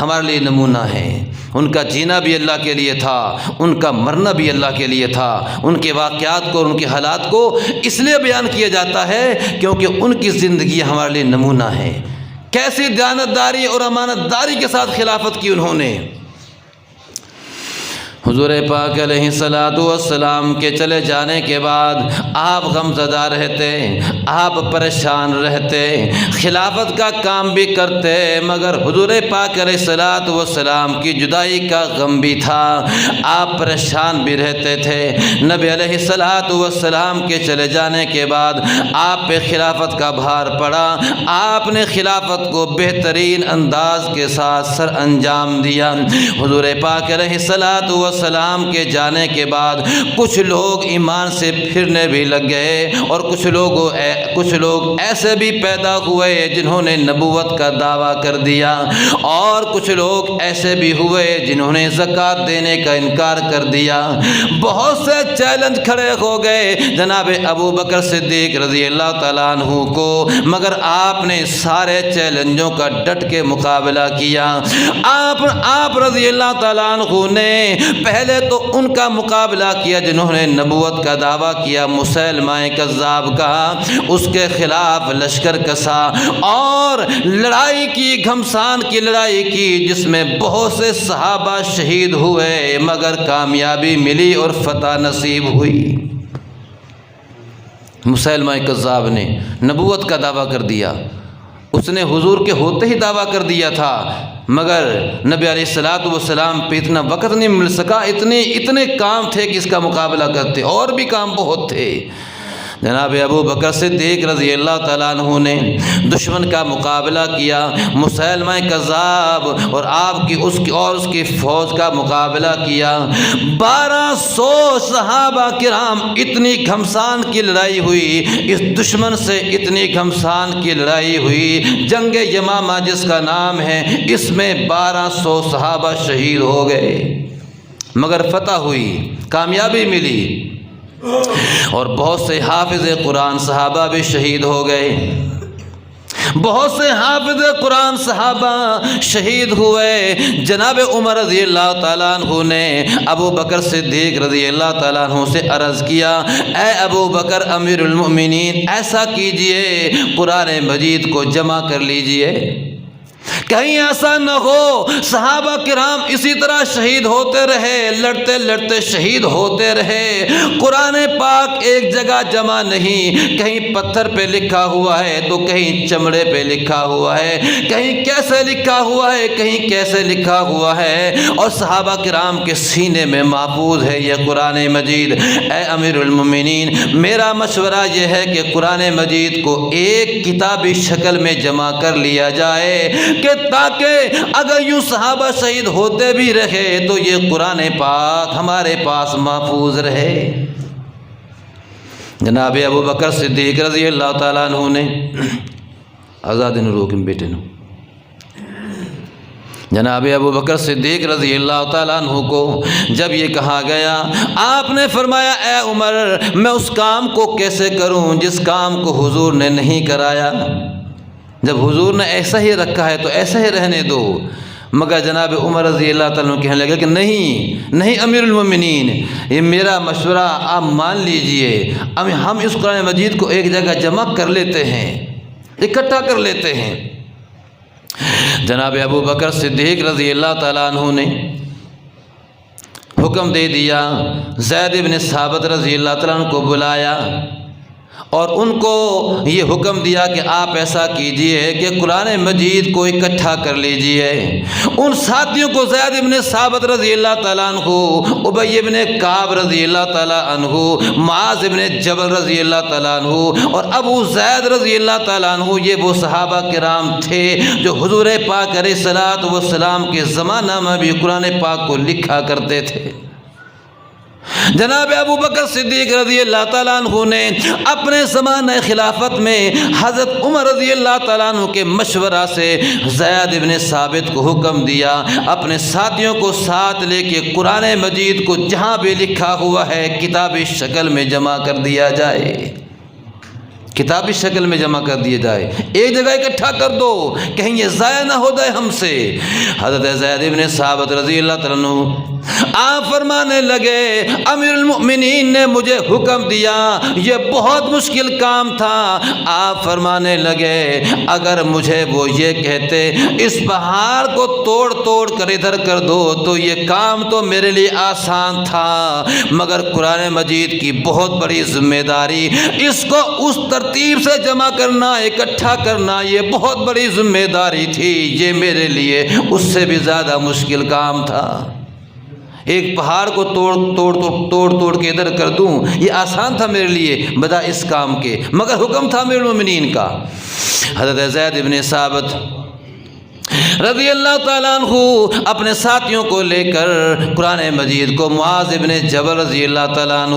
ہمارے لیے نمونہ ہے۔ ان کا جینا بھی اللہ کے لیے تھا، ان کا مرنا بھی اللہ کے لیے تھا۔ ان کے واقعات کو اور ان کے حالات کو اس لیے بیان کیا جاتا ہے کیونکہ ان کی زندگی ہمارے لیے نمونہ ہے۔ کیسی دیانتداری اور امانت داری کے ساتھ خلافت کی انہوں نے۔ حضور پاک علیہ الصلوۃ والسلام کے چلے جانے کے بعد آپ غمزدہ رہتے، آپ پریشان رہتے، خلافت کا کام بھی کرتے، مگر حضور پاک علیہ الصلوۃ والسلام کی جدائی کا غم بھی تھا، آپ پریشان بھی رہتے تھے۔ نبی علیہ الصلوۃ والسلام کے چلے جانے کے بعد آپ پہ خلافت کا بھار پڑا، آپ نے خلافت کو بہترین انداز کے ساتھ سر انجام دیا۔ حضور پاک علیہ الصلوۃ والسلام کے جانے کے بعد کچھ لوگ ایمان سے پھرنے بھی لگ گئے، اور کچھ لوگ ایسے بھی پیدا ہوئے جنہوں نے نبوت کا دعویٰ کر دیا، اور کچھ لوگ ایسے بھی ہوئے جنہوں نے زکوٰۃ دینے کا انکار کر دیا۔ بہت سے چیلنج کھڑے ہو گئے جناب ابو بکر صدیق رضی اللہ تعالیٰ عنہ کو، مگر آپ نے سارے چیلنجوں کا ڈٹ کے مقابلہ کیا۔ آپ رضی اللہ تعالیٰ عنہ نے پہلے تو ان کا مقابلہ کیا جنہوں نے نبوت کا دعویٰ کیا، مسیلمہ کذاب کا، اس کے خلاف لشکر کسا اور لڑائی کی، گھمسان کی لڑائی کی، جس میں بہت سے صحابہ شہید ہوئے، مگر کامیابی ملی اور فتح نصیب ہوئی۔ مسیلمہ کذاب نے نبوت کا دعویٰ کر دیا، اس نے حضور کے ہوتے ہی دعویٰ کر دیا تھا، مگر نبی علیہ الصلوۃ والسلام پہ اتنا وقت نہیں مل سکا، اتنے کام تھے کہ اس کا مقابلہ کرتے، اور بھی کام بہت تھے۔ جناب ابو بکر صدیق رضی اللہ تعالیٰ عنہ نے دشمن کا مقابلہ کیا، مسیلمہ کذاب اور اس کی فوج کا مقابلہ کیا۔ 1200 صحابہ کرام، اتنی گھمسان کی لڑائی ہوئی، اس دشمن سے اتنی گھمسان کی لڑائی ہوئی، جنگ یمامہ جس کا نام ہے، اس میں 1200 صحابہ شہید ہو گئے، مگر فتح ہوئی، کامیابی ملی۔ اور بہت سے حافظ قرآن صحابہ بھی شہید ہو گئے، بہت سے حافظ قرآن صحابہ شہید ہوئے۔ جناب عمر رضی اللہ تعالیٰ عنہ نے ابو بکر صدیق رضی اللہ تعالیٰ عنہ سے عرض کیا، اے ابو بکر امیر المؤمنین، ایسا کیجئے قرآن مجید کو جمع کر لیجئے، کہیں ایسا نہ ہو صحابہ کرام اسی طرح شہید ہوتے رہے، لڑتے لڑتے شہید ہوتے رہے، قرآن پاک ایک جگہ جمع نہیں، کہیں پتھر پہ لکھا ہوا ہے تو کہیں چمڑے پہ لکھا ہوا ہے، کہیں کیسے لکھا ہوا ہے، کہیں کیسے لکھا ہوا ہے، اور صحابہ کرام کے سینے میں محفوظ ہے یہ قرآن مجید۔ اے امیر المومنین، میرا مشورہ یہ ہے کہ قرآن مجید کو ایک کتابی شکل میں جمع کر لیا جائے کہ تاکہ اگر یوں صحابہ شہید ہوتے بھی رہے تو یہ قرآن پاک ہمارے پاس محفوظ رہے۔ جناب ابو بکر صدیق رضی اللہ تعالیٰ عنہ نے آزاد روکن بیٹے نو جناب ابو بکر صدیق رضی اللہ تعالیٰ عنہ کو جب یہ کہا گیا، آپ نے فرمایا، اے عمر، میں اس کام کو کیسے کروں جس کام کو حضور نے نہیں کرایا؟ جب حضور نے ایسا ہی رکھا ہے تو ایسا ہی رہنے دو۔ مگر جناب عمر رضی اللہ تعالیٰ عنہ کہنے لگے کہ نہیں امیر المومنین، یہ میرا مشورہ آپ مان لیجئے، ہم اس قرآن مجید کو ایک جگہ جمع کر لیتے ہیں، اکٹھا کر لیتے ہیں۔ جناب ابو بکر صدیق رضی اللہ تعالیٰ عنہ نے حکم دے دیا، زید بن ثابت رضی اللہ تعالیٰ عنہ کو بلایا اور ان کو یہ حکم دیا کہ آپ ایسا کیجئے کہ قرآن مجید کو اکٹھا کر لیجئے۔ ان ساتھیوں کو زید بن ثابت رضی اللہ تعالیٰ عنہ، ابی بن کعب رضی اللہ تعالیٰ عنہ، معاذ بن جبل رضی اللہ تعالیٰ عنہ اور ابو زید رضی اللہ تعالیٰ عنہ، یہ وہ صحابہ کرام تھے جو حضور پاک علیہ الصلوۃ والسلام کے زمانہ میں بھی قرآن پاک کو لکھا کرتے تھے۔ جناب ابو بکر صدیق رضی اللہ تعالیٰ عنہ نے اپنے زمانہ خلافت میں حضرت عمر رضی اللہ تعالیٰ عنہ کے مشورہ سے زید بن ثابت کو حکم دیا، اپنے ساتھیوں کو ساتھ لے کے قرآن مجید کو جہاں بھی لکھا ہوا ہے کتابی شکل میں جمع کر دیا جائے، کتابی شکل میں جمع کر دیا جائے، ایک جگہ اکٹھا کر دو، کہیں یہ ضائع نہ ہو جائے ہم سے۔ حضرت زید بن ثابت رضی اللہ تعالیٰ عنہ آپ فرمانے لگے، امیر المؤمنین نے مجھے حکم دیا، یہ بہت مشکل کام تھا۔ آپ فرمانے لگے، اگر مجھے وہ یہ کہتے اس پہاڑ کو توڑ توڑ کر ادھر کر دو تو یہ کام تو میرے لیے آسان تھا، مگر قرآن مجید کی بہت بڑی ذمہ داری، اس کو اس ترتیب سے جمع کرنا، اکٹھا کرنا، یہ بہت بڑی ذمہ داری تھی، یہ میرے لیے اس سے بھی زیادہ مشکل کام تھا۔ ایک پہاڑ کو توڑ کے ادھر کر دوں یہ آسان تھا میرے لیے بجائے اس کام کے، مگر حکم تھا امیر المومنین کا۔ حضرت زید بن ثابت رضی اللہ تعالیٰ عنہ اپنے ساتھیوں کو لے کر قرآن مجید کو معاذ بن جبل رضی اللہ تعالیٰ عنہ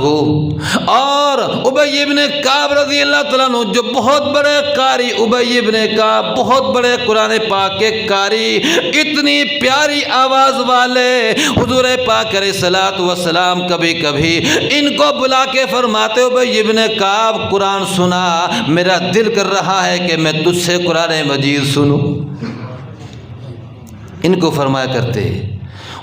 اور ابی بن کعب رضی اللہ تعالیٰ عنہ، جو بہت بڑے قاری، ابی بن کعب بہت بڑے قرآن پاک کے قاری، اتنی پیاری آواز والے، حضور پاک علیہ الصلوۃ والسلام کبھی کبھی ان کو بلا کے فرماتے، ابی بن کعب قرآن سنا، میرا دل کر رہا ہے کہ میں تجھ سے قرآن مجید سنوں۔ ان کو فرمایا کرتے،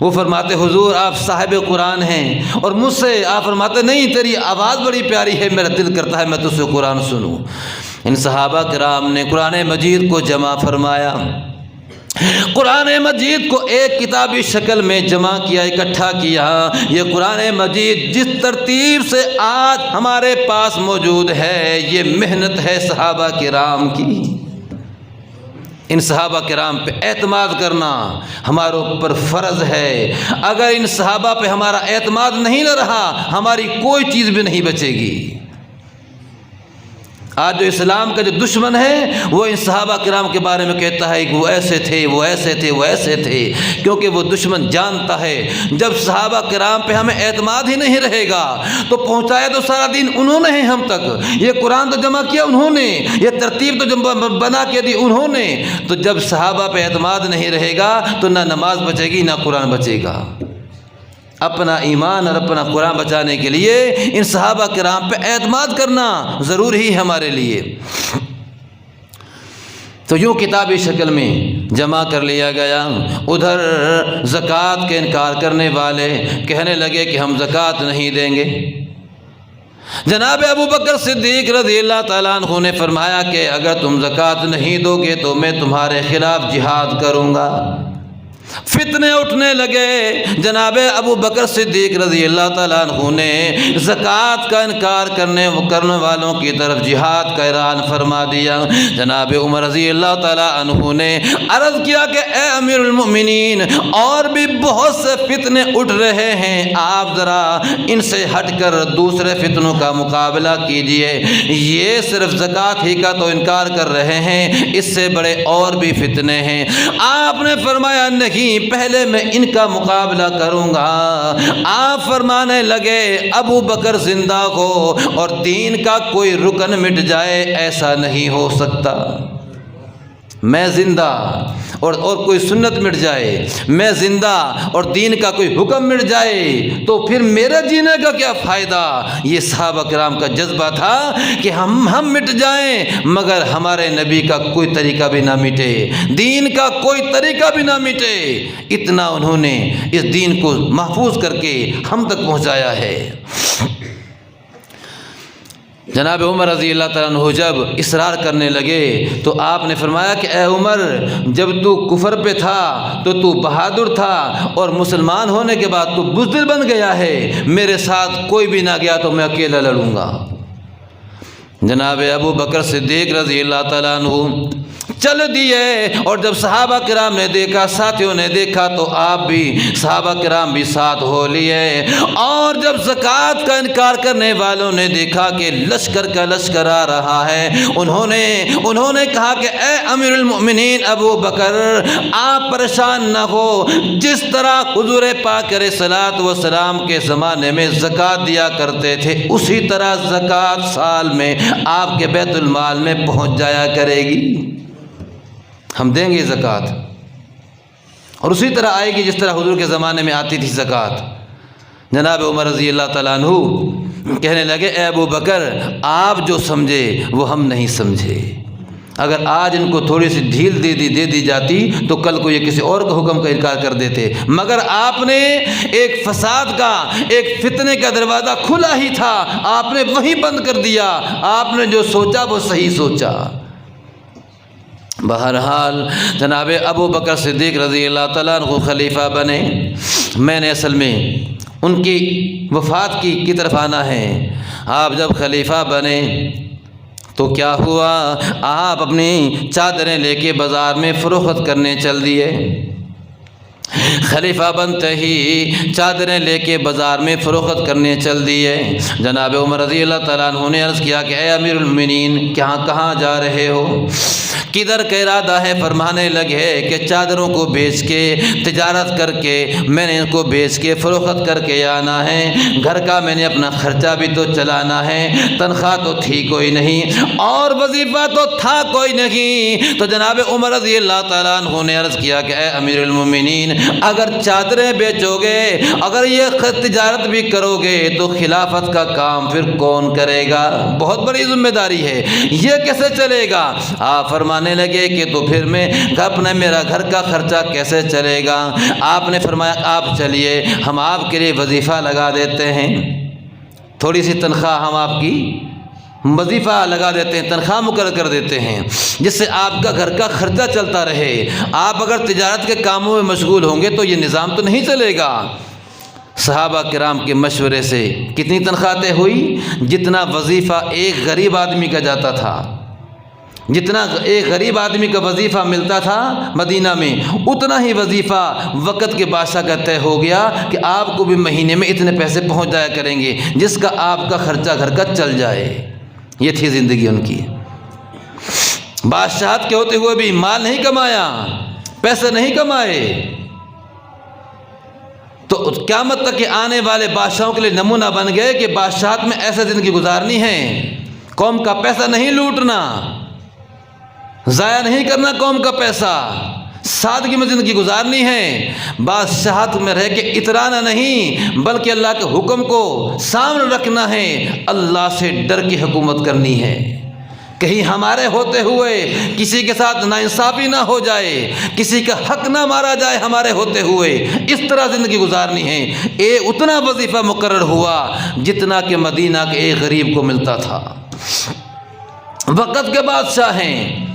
وہ فرماتے حضور آپ صاحب قرآن ہیں، اور مجھ سے آپ فرماتے نہیں تیری آواز بڑی پیاری ہے، میرا دل کرتا ہے میں تجھ سے قرآن سنوں۔ ان صحابہ کرام نے قرآن مجید کو جمع فرمایا، قرآن مجید کو ایک کتابی شکل میں جمع کیا، اکٹھا کیا۔ یہ قرآن مجید جس ترتیب سے آج ہمارے پاس موجود ہے، یہ محنت ہے صحابہ کرام کی۔ ان صحابہ کرام پہ اعتماد کرنا ہمارے اوپر فرض ہے۔ اگر ان صحابہ پہ ہمارا اعتماد نہیں نہ رہا، ہماری کوئی چیز بھی نہیں بچے گی۔ آج جو اسلام کا جو دشمن ہے وہ ان صحابہ کرام کے بارے میں کہتا ہے کہ وہ ایسے تھے، وہ ایسے تھے، وہ ایسے تھے، کیونکہ وہ دشمن جانتا ہے جب صحابہ کرام پہ ہمیں اعتماد ہی نہیں رہے گا تو پہنچایا تو سارا دین انہوں نے ہم تک، یہ قرآن تو جمع کیا انہوں نے، یہ ترتیب تو بنا کے دی انہوں نے، تو جب صحابہ پہ اعتماد نہیں رہے گا تو نہ نماز بچے گی نہ قرآن بچے گا۔ اپنا ایمان اور اپنا قرآن بچانے کے لیے ان صحابہ کرام پہ اعتماد کرنا ضروری ہے ہمارے لیے۔ تو یوں کتابی شکل میں جمع کر لیا گیا۔ ادھر زکوٰۃ کے انکار کرنے والے کہنے لگے کہ ہم زکوٰۃ نہیں دیں گے۔ جناب ابو بکر صدیق رضی اللہ تعالیٰ عنہ نے فرمایا کہ اگر تم زکوٰۃ نہیں دو گے تو میں تمہارے خلاف جہاد کروں گا۔ فتنے اٹھنے لگے۔ جناب ابو بکر صدیق رضی اللہ تعالیٰ عنہ نے زکوٰۃ کا انکار کرنے والوں کی طرف جہاد کا اعلان فرما دیا۔ جناب عمر رضی اللہ تعالیٰ عنہ نے عرض کیا کہ اے امیر المؤمنین، اور بھی بہت سے فتنے اٹھ رہے ہیں، آپ ذرا ان سے ہٹ کر دوسرے فتنوں کا مقابلہ کیجئے۔ یہ صرف زکوٰۃ ہی کا تو انکار کر رہے ہیں، اس سے بڑے اور بھی فتنے ہیں۔ آپ نے فرمایا نہیں، پہلے میں ان کا مقابلہ کروں گا۔ آپ فرمانے لگے ابو بکر زندہ ہو اور دین کا کوئی رکن مٹ جائے، ایسا نہیں ہو سکتا۔ میں زندہ اور کوئی سنت مٹ جائے، میں زندہ اور دین کا کوئی حکم مٹ جائے تو پھر میرے جینے کا کیا فائدہ۔ یہ صحابہ کرام کا جذبہ تھا کہ ہم مٹ جائیں مگر ہمارے نبی کا کوئی طریقہ بھی نہ مٹے، دین کا کوئی طریقہ بھی نہ مٹے۔ اتنا انہوں نے اس دین کو محفوظ کر کے ہم تک پہنچایا ہے۔ جناب عمر رضی اللہ تعالیٰ عنہ جب اصرار کرنے لگے تو آپ نے فرمایا کہ اے عمر، جب تو کفر پہ تھا تو بہادر تھا، اور مسلمان ہونے کے بعد تو بزدل بن گیا ہے، میرے ساتھ کوئی بھی نہ گیا تو میں اکیلا لڑوں گا۔ جناب ابو بکر صدیق رضی اللہ تعالیٰ عنہ چل دیے، اور جب صحابہ کرام نے دیکھا، ساتھیوں نے دیکھا تو آپ بھی، صحابہ کرام بھی ساتھ ہو لیے۔ اور جب زکوٰۃ کا انکار کرنے والوں نے دیکھا کہ لشکر کا لشکر آ رہا ہے، انہوں نے کہا کہ اے امیر المؤمنین ابو بکر، آپ پریشان نہ ہو، جس طرح حضور پاک علیہ الصلوۃ والسلام کے زمانے میں زکوٰۃ دیا کرتے تھے، اسی طرح زکوٰۃ سال میں آپ کے بیت المال میں پہنچ جایا کرے گی، ہم دیں گے زکوٰۃ، اور اسی طرح آئے گی جس طرح حضور کے زمانے میں آتی تھی زکوٰۃ۔ جناب عمر رضی اللہ تعالیٰ عنہ کہنے لگے اے ابو بکر، آپ جو سمجھے وہ ہم نہیں سمجھے، اگر آج ان کو تھوڑی سی ڈھیل دے دی جاتی تو کل کو یہ کسی اور کے حکم کا انکار کر دیتے، مگر آپ نے ایک فساد کا، ایک فتنے کا دروازہ کھلا ہی تھا، آپ نے وہیں بند کر دیا۔ آپ نے جو سوچا وہ صحیح سوچا۔ بہرحال جناب ابو بکر صدیق رضی اللہ تعالیٰ عنہ خلیفہ بنے۔ میں نے اصل میں ان کی وفات کی طرف آنا ہے۔ آپ جب خلیفہ بنے تو کیا ہوا، آپ اپنی چادریں لے کے بازار میں فروخت کرنے چل دیے۔ خلیفہ بنتے ہی چادریں لے کے بازار میں فروخت کرنے چل دیے۔ جناب عمر رضی اللہ تعالیٰ عنہ نے عرض کیا کہ اے امیر المؤمنین، کہاں جا رہے ہو، کدھر کا ارادہ ہے؟ فرمانے لگے کہ چادروں کو بیچ کے، تجارت کر کے میں نے ان کو بیچ کے فروخت کر کے آنا ہے، گھر کا میں نے اپنا خرچہ بھی تو چلانا ہے، تنخواہ تو تھی کوئی نہیں اور وظیفہ تو تھا کوئی نہیں۔ تو جناب عمر رضی اللہ تعالیٰ عنہ نے عرض کیا کہ اے امیر المؤمنین، اگر چادریں بیچو گے، اگر یہ تجارت بھی کرو گے تو خلافت کا کام پھر کون کرے گا؟ بہت بڑی ذمہ داری ہے، یہ کیسے چلے گا؟ آپ فرمانے لگے کہ تو پھر میں اپنا میرا گھر کا خرچہ کیسے چلے گا؟ آپ نے فرمایا آپ چلیے، ہم آپ کے لیے وظیفہ لگا دیتے ہیں، تھوڑی سی تنخواہ ہم آپ کی وظیفہ لگا دیتے ہیں، تنخواہ مقرر کر دیتے ہیں، جس سے آپ کا گھر کا خرچہ چلتا رہے۔ آپ اگر تجارت کے کاموں میں مشغول ہوں گے تو یہ نظام تو نہیں چلے گا۔ صحابہ کرام کے مشورے سے کتنی تنخواہ طے ہوئی؟ جتنا وظیفہ ایک غریب آدمی کا جاتا تھا، جتنا ایک غریب آدمی کا وظیفہ ملتا تھا مدینہ میں، اتنا ہی وظیفہ وقت کے بادشاہ کا طے ہو گیا کہ آپ کو بھی مہینے میں اتنے پیسے پہنچ جایا کریں گے جس کا آپ کا خرچہ گھر کا چل جائے۔ یہ تھی زندگی ان کی۔ بادشاہت کے ہوتے ہوئے بھی مال نہیں کمایا، پیسے نہیں کمائے، تو قیامت تک کے آنے والے بادشاہوں کے لیے نمونہ بن گئے کہ بادشاہت میں ایسے زندگی گزارنی ہے، قوم کا پیسہ نہیں لوٹنا، ضائع نہیں کرنا قوم کا پیسہ، سادگی میں زندگی گزارنی ہے، بادشاہت میں رہ کے اترانا نہیں، بلکہ اللہ کے حکم کو سامنے رکھنا ہے، اللہ سے ڈر کی حکومت کرنی ہے۔ کہیں ہمارے ہوتے ہوئے کسی کے ساتھ ناانصافی نہ ہو جائے، کسی کا حق نہ مارا جائے ہمارے ہوتے ہوئے، اس طرح زندگی گزارنی ہے۔ اتنا وظیفہ مقرر ہوا جتنا کہ مدینہ کے ایک غریب کو ملتا تھا۔ وقت کے بادشاہ ہیں،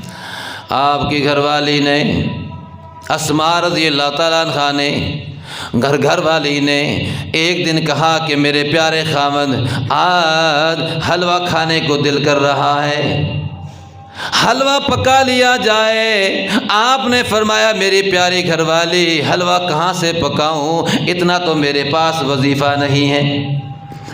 آپ کی گھر والی نے، اسماء رضی اللہ تعالیٰ عنہا نے، گھر والی نے ایک دن کہا کہ میرے پیارے خامد، آج حلوہ کھانے کو دل کر رہا ہے، حلوہ پکا لیا جائے۔ آپ نے فرمایا میری پیاری گھر والی، حلوہ کہاں سے پکاؤں، اتنا تو میرے پاس وظیفہ نہیں ہے،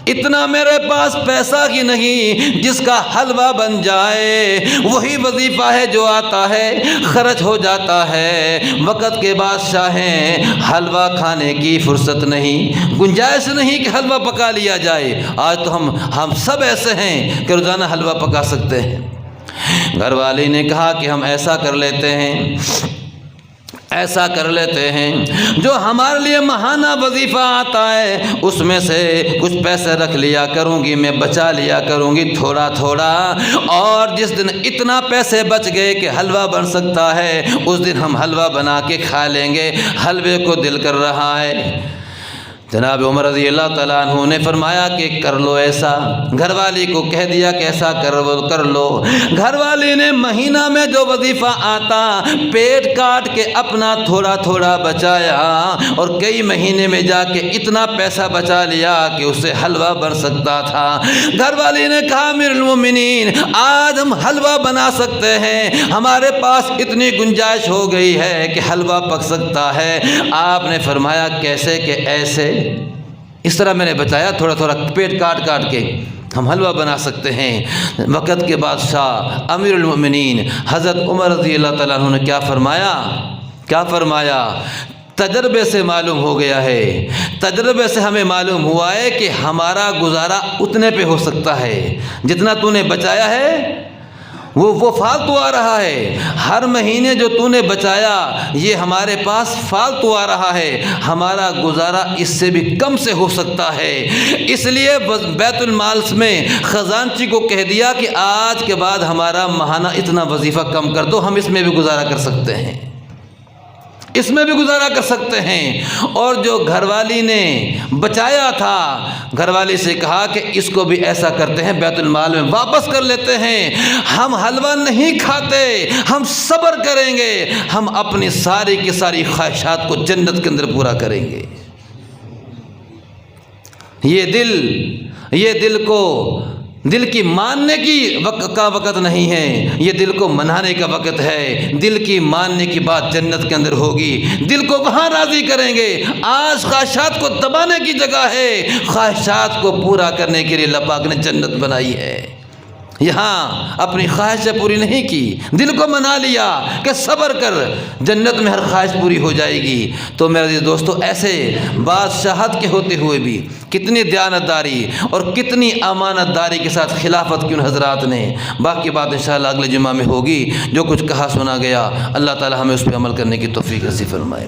اتنا میرے پاس پیسہ ہی نہیں جس کا حلوہ بن جائے، وہی وظیفہ ہے جو آتا ہے خرچ ہو جاتا ہے۔ وقت کے بادشاہ ہیں، حلوہ کھانے کی فرصت نہیں، گنجائش نہیں کہ حلوہ پکا لیا جائے۔ آج تو ہم سب ایسے ہیں کہ روزانہ حلوہ پکا سکتے ہیں۔ گھر والی نے کہا کہ ہم ایسا کر لیتے ہیں جو ہمارے لیے ماہانہ وظیفہ آتا ہے اس میں سے کچھ پیسے رکھ لیا کروں گی، میں بچا لیا کروں گی تھوڑا تھوڑا، اور جس دن اتنا پیسے بچ گئے کہ حلوہ بن سکتا ہے اس دن ہم حلوہ بنا کے کھا لیں گے، حلوے کو دل کر رہا ہے۔ جناب عمر رضی اللہ تعالیٰ عنہ نے فرمایا کہ کر لو ایسا، گھر والی کو کہہ دیا کہ ایسا کر لو۔ گھر والی نے مہینہ میں جو وظیفہ آتا پیٹ کاٹ کے اپنا تھوڑا تھوڑا بچایا، اور کئی مہینے میں جا کے اتنا پیسہ بچا لیا کہ اس سے حلوہ بن سکتا تھا۔ گھر والی نے کہا امیر المومنین، آج ہم حلوہ بنا سکتے ہیں، ہمارے پاس اتنی گنجائش ہو گئی ہے کہ حلوہ پک سکتا ہے۔ آپ نے فرمایا کیسے؟ کہ ایسے، اس طرح میں نے بتایا تھوڑا تھوڑا پیٹ کاٹ کے ہم حلوہ بنا سکتے ہیں۔ وقت کے بادشاہ امیر المؤمنین حضرت عمر رضی اللہ تعالیٰ عنہ نے کیا فرمایا؟ تجربے سے معلوم ہو گیا ہے، تجربے سے ہمیں معلوم ہوا ہے کہ ہمارا گزارا اتنے پہ ہو سکتا ہے، جتنا تو نے بچایا ہے وہ فالتو آ رہا ہے، ہر مہینے جو تو نے بچایا یہ ہمارے پاس فالتو آ رہا ہے، ہمارا گزارا اس سے بھی کم سے ہو سکتا ہے۔ اس لیے بیت المال میں خزانچی کو کہہ دیا کہ آج کے بعد ہمارا ماہانہ اتنا وظیفہ کم کر دو، ہم اس میں بھی گزارا کر سکتے ہیں، اس میں بھی گزارا کر سکتے ہیں۔ اور جو گھر والی نے بچایا تھا، گھر والی سے کہا کہ اس کو بھی ایسا کرتے ہیں، بیت المال میں واپس کر لیتے ہیں، ہم حلوہ نہیں کھاتے، ہم صبر کریں گے، ہم اپنی ساری کی ساری خواہشات کو جنت کے اندر پورا کریں گے۔ یہ دل کی ماننے کی کا وقت نہیں ہے، یہ دل کو منانے کا وقت ہے۔ دل کی ماننے کی بات جنت کے اندر ہوگی، دل کو وہاں راضی کریں گے۔ آج خواہشات کو دبانے کی جگہ ہے، خواہشات کو پورا کرنے کے لیے اللہ پاک نے جنت بنائی ہے۔ یہاں اپنی خواہشیں پوری نہیں کی، دل کو منا لیا کہ صبر کر، جنت میں ہر خواہش پوری ہو جائے گی۔ تو میرے عزیز دوستو، ایسے بادشاہت کے ہوتے ہوئے بھی کتنی دیانتداری اور کتنی امانت داری کے ساتھ خلافت کی ان حضرات نے۔ باقی بات انشاءاللہ اگلے جمعہ میں ہوگی۔ جو کچھ کہا سنا گیا، اللہ تعالی ہمیں اس پہ عمل کرنے کی توفیق نصیب فرمائے۔